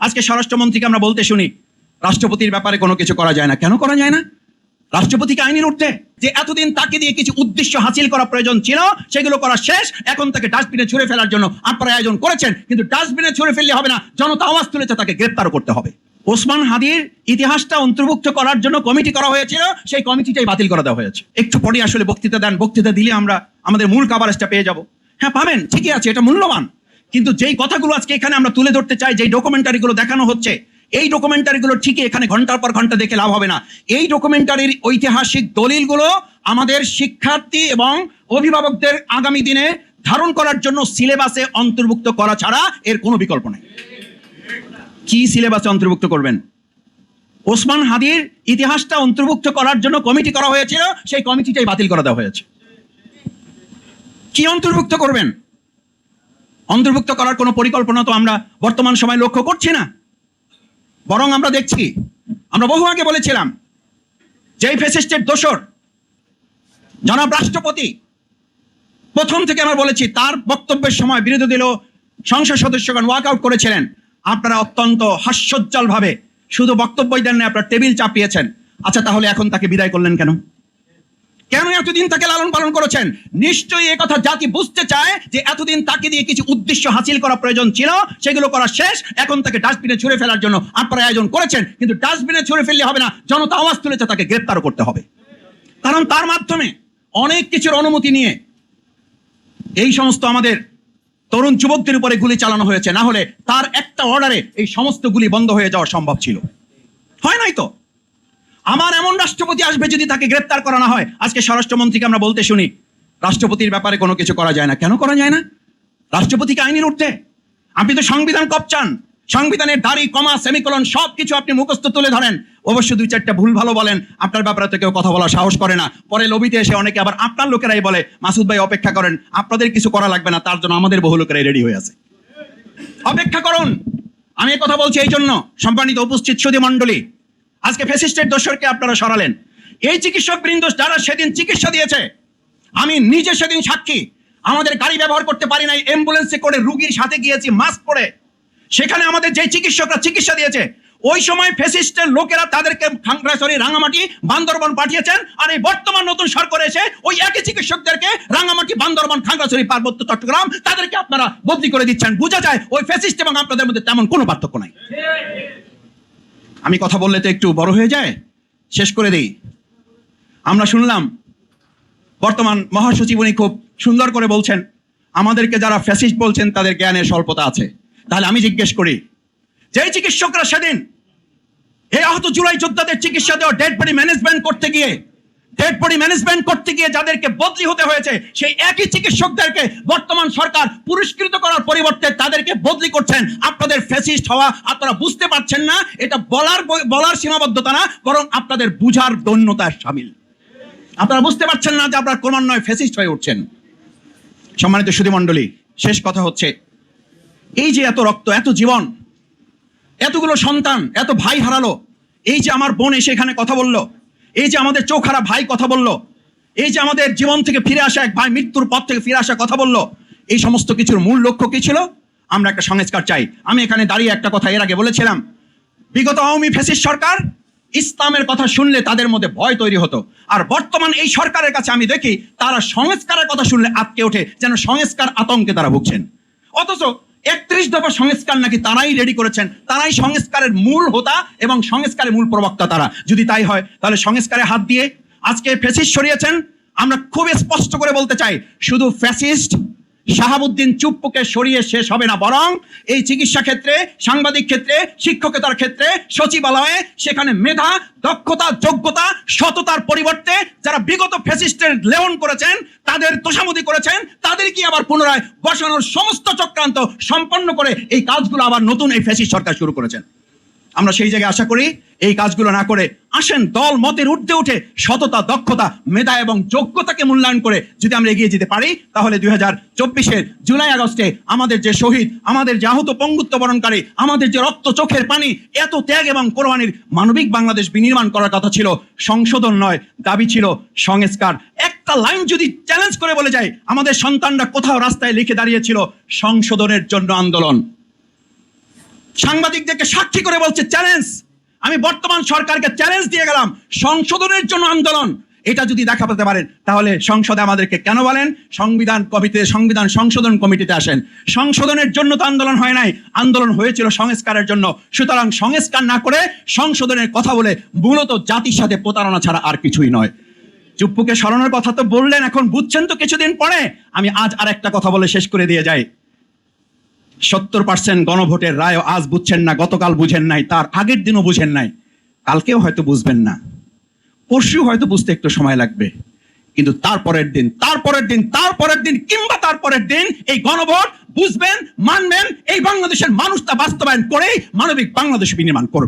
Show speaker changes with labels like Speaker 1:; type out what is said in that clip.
Speaker 1: আজকে স্বরাষ্ট্রমন্ত্রীকে আমরা বলতে শুনি রাষ্ট্রপতির ব্যাপারে কোনো কিছু করা যায় না। কেন করা যায় না? রাষ্ট্রপতিকে আইনের ঊর্ধ্বে, যে এতদিন তাকে দিয়ে কিছু উদ্দেশ্য হাসিল করা প্রয়োজন ছিল সেগুলো করা শেষ, এখন তাকে ডাস্টবিনে ছুঁড়ে ফেলার জন্য আপনারা আয়োজন করেছেন, কিন্তু ডাস্টবিনে ছুঁড়ে ফেললে হবে না, জনতা আওয়াজ তুলেছে, তাকে গ্রেপ্তারও করতে হবে। ওসমান হাদির ইতিহাসটা অন্তর্ভুক্ত করার জন্য কমিটি করা হয়েছিল, সেই কমিটিটাই বাতিল করে দেওয়া হয়েছে। একটু পরে আসলে বক্তৃতা দেন, বক্তৃতা দিলে আমরা আমাদের মূল কভারেজটা পেয়ে যাব। হ্যাঁ পাবেন, ঠিকই আছে, এটা মূল্যবান, কিন্তু যেই কথাগুলো আজকে এখানে আমরা তুলে ধরতে চাই, যেই ডকুমেন্টারিগুলো দেখানো হচ্ছে, এই ডকুমেন্টারিগুলো ঠিকই এখানে ঘন্টার পর ঘন্টা দেখে লাভ হবে না। এই ডকুমেন্টারির ঐতিহাসিক দলিলগুলো আমাদের শিক্ষার্থী এবং অভিভাবকদের আগামী দিনে ধারণ করার জন্য সিলেবাসে অন্তর্ভুক্ত করা ছাড়া এর কোনো বিকল্প নেই। কি সিলেবাসে অন্তর্ভুক্ত করবেন? ওসমান হাদির ইতিহাসটা অন্তর্ভুক্ত করার জন্য কমিটি করা হয়েছিল, সেই কমিটিটাই বাতিল করে দেওয়া হয়েছে। কি অন্তর্ভুক্ত করবেন? অন্তর্ভুক্ত করার কোনো পরিকল্পনা তো আমরা বর্তমান সময় লক্ষ্য করছি না, বরং আমরা দেখছি, আমরা বহু আগে বলেছিলাম যে ফ্যাসিস্টের দোসর জনাব রাষ্ট্রপতি, প্রথম থেকে আমরা বলেছি, তার বক্তব্যের সময় বিরোধী দল সংসদ সদস্যগণ ওয়াক আউট করেছিলেন। আপনারা অত্যন্ত হাস্যোজ্জ্বল ভাবে শুধু বক্তব্যই দেন না, আপনারা টেবিল চাপিয়েছেন। আচ্ছা, তাহলে এখন তাকে বিদায় করলেন কেন? কেন এতদিন তাকে লালন পালন করেছেন? নিশ্চয়ই এই কথা জাতি বুঝতে চায় যে এতদিন তাকে দিয়ে কিছু উদ্দেশ্য হাসিল করা প্রয়োজন ছিল, সেগুলো করা শেষ, এখন তাকে ডাস্টবিনে ছুঁড়ে ফেলার জন্য আপনারা আয়োজন করেছেন, কিন্তু ডাস্টবিনে ছুঁড়ে ফেললে হবে না, জনতা আওয়াজ তুলেছে, তাকে গ্রেপ্তারও করতে হবে। কারণ তার মাধ্যমে অনেক কিছুর অনুমতি নিয়ে এই সমস্ত আমাদের তরুণ যুবকদের উপরে গুলি চালানো হয়েছে, না হলে তার একটা অর্ডারে এই সমস্ত গুলি বন্ধ হয়ে যাওয়া সম্ভব ছিল। হয় নাই তো? আমার এমন রাষ্ট্রপতি আসবে যদি তাকে গ্রেপ্তার করা না হয়। আজকে স্বরাষ্ট্রমন্ত্রীকে আমরা বলতে শুনি রাষ্ট্রপতির ব্যাপারে কোনো কিছু করা যায় না। কেন করা যায় না? রাষ্ট্রপতিকে আইনের ঊর্ধ্বে। আপনি তো সংবিধান কপচান, সংবিধানের দাড়ি, কমা, সেমিকোলন সবকিছু আপনি মুখস্থ তুলে ধরেন, অবশ্য দুই চারটা ভুল ভালো বলেন, আপনার ব্যাপারে তো কেউ কথা বলার সাহস করে না। পরে লবিতে এসে অনেকে আবার আপনার লোকেরাই বলে, মাসুদ ভাই অপেক্ষা করেন, আপনাদের কিছু করা লাগবে না, তার জন্য আমাদের বহু লোকেরাই রেডি হয়ে আছে, অপেক্ষা করুন। আমি এই কথা বলছি এই জন্য, সম্মানিত উপস্থিত সুধী মণ্ডলী, আজকে ফ্যাসিস্টের দোসরকে আপনারা সরালেন। এই চিকিৎসক বৃন্দ যারা সেদিন চিকিৎসা দিয়েছে, আমি নিজে সেদিন সাক্ষী, আমাদের গাড়ি ব্যবহার করতে পারি নাই, অ্যাম্বুলেন্সে করে রুগীর সাথে গিয়েছি মাস্ক পরে, সেখানে আমাদের যে চিকিৎসকরা চিকিৎসা দিয়েছে, ওই সময় ফ্যাসিস্টের লোকেরা তাদেরকে খাগড়াছড়ি, রাঙামাটি, বান্দরবান পাঠিয়েছেন, আর এই বর্তমান নতুন সরকার এসে ওই একই চিকিৎসকদেরকে রাঙামাটি, বান্দরবান, খাগড়াছড়ি, পার্বত্য চট্টগ্রাম তাদেরকে আপনারা বদলি করে দিচ্ছেন। বোঝা যায় ওই ফ্যাসিস্ট এবং আপনাদের মধ্যে তেমন কোনো পার্থক্য নাই। আমি কথা বললে তো একটু বড় হয়ে যায়, শেষ করে দেই। আমরা শুনলাম বর্তমান মহাসচিব উনি খুব সুন্দর করে বলছেন আমাদেরকে যারা ফ্যাসিস্ট বলছেন তাদের জ্ঞানের স্বল্পতা আছে। তাহলে আমি জিজ্ঞেস করি, যেই চিকিৎসকরা সেদিন এই আহত জুলাই যোদ্ধাদের চিকিৎসা দেওয়া ডেড বডি ম্যানেজমেন্ট করতে গিয়ে যাদেরকে বদলি হতে হয়েছে, সেই একই চিকিৎসকদেরকে বর্তমান সরকার পুরস্কৃত করার পরিবর্তে তাদেরকে বদলি করছেন। আপনাদের ফ্যাসিস্ট হওয়া আপনারা বুঝতে পারছেন না, এটা বলার সীমাবদ্ধতা না, বরং আপনাদের বুঝার দৈন্যতার শামিল। আপনারা বুঝতে পারছেন না যে আপনারা ক্রমান্বয়ে ফ্যাসিস্ট হয়ে উঠছেন। সম্মানিত সুধী মণ্ডলী, শেষ কথা হচ্ছে, এই যে এত রক্ত, এত জীবন, এতগুলো সন্তান, এত ভাই হারালো, এই যে আমার বোন এসে এখানে কথা বললো, এই যে আমাদের চোখারা ভাই কথা বললো, এই যে আমাদের জীবন থেকে ফিরে আসা এক ভাই মৃত্যুর পথ থেকে ফিরে আসা কথা বললো, এই সমস্ত কিছুর মূল লক্ষ্য কি ছিল? আমরা একটা সংস্কার চাই। আমি এখানে দাঁড়িয়ে একটা কথা এর আগে বলেছিলাম, বিগত আওয়ামী ফ্যাসিস্ট সরকার ইসলামের কথা শুনলে তাদের মধ্যে ভয় তৈরি হতো, আর বর্তমান এই সরকারের কাছে আমি দেখি তারা সংস্কারের কথা শুনলে আটকে ওঠে, যেন সংস্কার আতঙ্কে তারা ভুগছেন। অথচ 31 দফা সংস্কার নাকি তারাই রেডি করেছেন, তারাই সংস্কারের মূল হোতা এবং সংস্কারের মূল প্রবক্তা তারা। যদি তাই হয় তাহলে সংস্কারে হাত দিয়ে আজকে ফ্যাসিস্ট সরিয়েছেন। আমরা খুব স্পষ্ট করে বলতে চাই, শুধু ফ্যাসিস্ট শাহাবুদ্দিন চুপ্পুকে সরিয়ে শেষ হবে না, বরং এই চিকিৎসা ক্ষেত্রে, সাংবাদিক ক্ষেত্রে, শিক্ষকতার ক্ষেত্রে, সচিবালয়ে সেখানে মেধা, দক্ষতা, যোগ্যতা, সততার পরিবর্তে যারা বিগত ফ্যাসিস্টের লেওন করেছেন, তাদের তোষামোদি করেছেন, তাদেরকে আবার পুনরায় বসানোর সমস্ত চক্রান্ত সম্পন্ন করে এই কাজগুলো আবার নতুন এই ফ্যাসিস্ট সরকার শুরু করেছেন। আমরা সেই জায়গায় আশা করি এই কাজগুলো না করে আসেন দল মতের ঊর্ধ্বে উঠে সততা, দক্ষতা, মেধা এবং যোগ্যতাকে মূল্যায়ন করে যদি আমরা এগিয়ে যেতে পারি, তাহলে 2024-এর জুলাই আগস্টে আমাদের যে শহীদ, আমাদের যে আহত পঙ্গুত্ব বরণকারী, আমাদের যে রক্ত চোখের পানি, এত ত্যাগ এবং কোরবানির মানবিক বাংলাদেশ বিনির্মাণ করার কথা ছিল, সংশোধন নয়, দাবি ছিল সংস্কার। একটা লাইন যদি চ্যালেঞ্জ করে বলে যায়, আমাদের সন্তানরা কোথাও রাস্তায় লিখে দাঁড়িয়েছিল সংশোধনের জন্য আন্দোলন। সাংবাদিকদেরকে সাক্ষী করে বলছে চ্যালেঞ্জ, আমি বর্তমান সরকারকে চ্যালেঞ্জ দিয়ে গেলাম সংশোধনের জন্য আন্দোলন। এটা যদি দেখাতে পারেন তাহলে সংসদে আমাদেরকে কেন বলেন সংবিধান সংশোধন কমিটিতে আসেন। সংশোধনের জন্য তো আন্দোলন হয় নাই, আন্দোলন হয়েছিল সংস্কারের জন্য। সুতরাং সংস্কার না করে সংশোধনের কথা বলে মূলত জাতির সাথে প্রতারণা ছাড়া আর কিছুই নয়। চুপ্পুকে সরানোর কথা তো বললেন, এখন বুঝছেন তো কিছুদিন পরে। আমি আজ আর একটা কথা বলে শেষ করে দিয়ে যাই। 70% গণভোটের রায় আজ বুঝছেন না, গতকাল বুঝেন নাই, তার আগের দিনও বুঝেন নাই, কালকেও হয়তো বুঝবেন না, পরশু হয়তো বুঝতে একটু সময় লাগবে, কিন্তু তারপরের দিন কিংবা তারপরের দিন এই গণভোট বুঝবেন, মানবেন, এই বাংলাদেশের মানুষ তা বাস্তবায়ন করেই মানবিক বাংলাদেশ বিনির্মাণ করবে।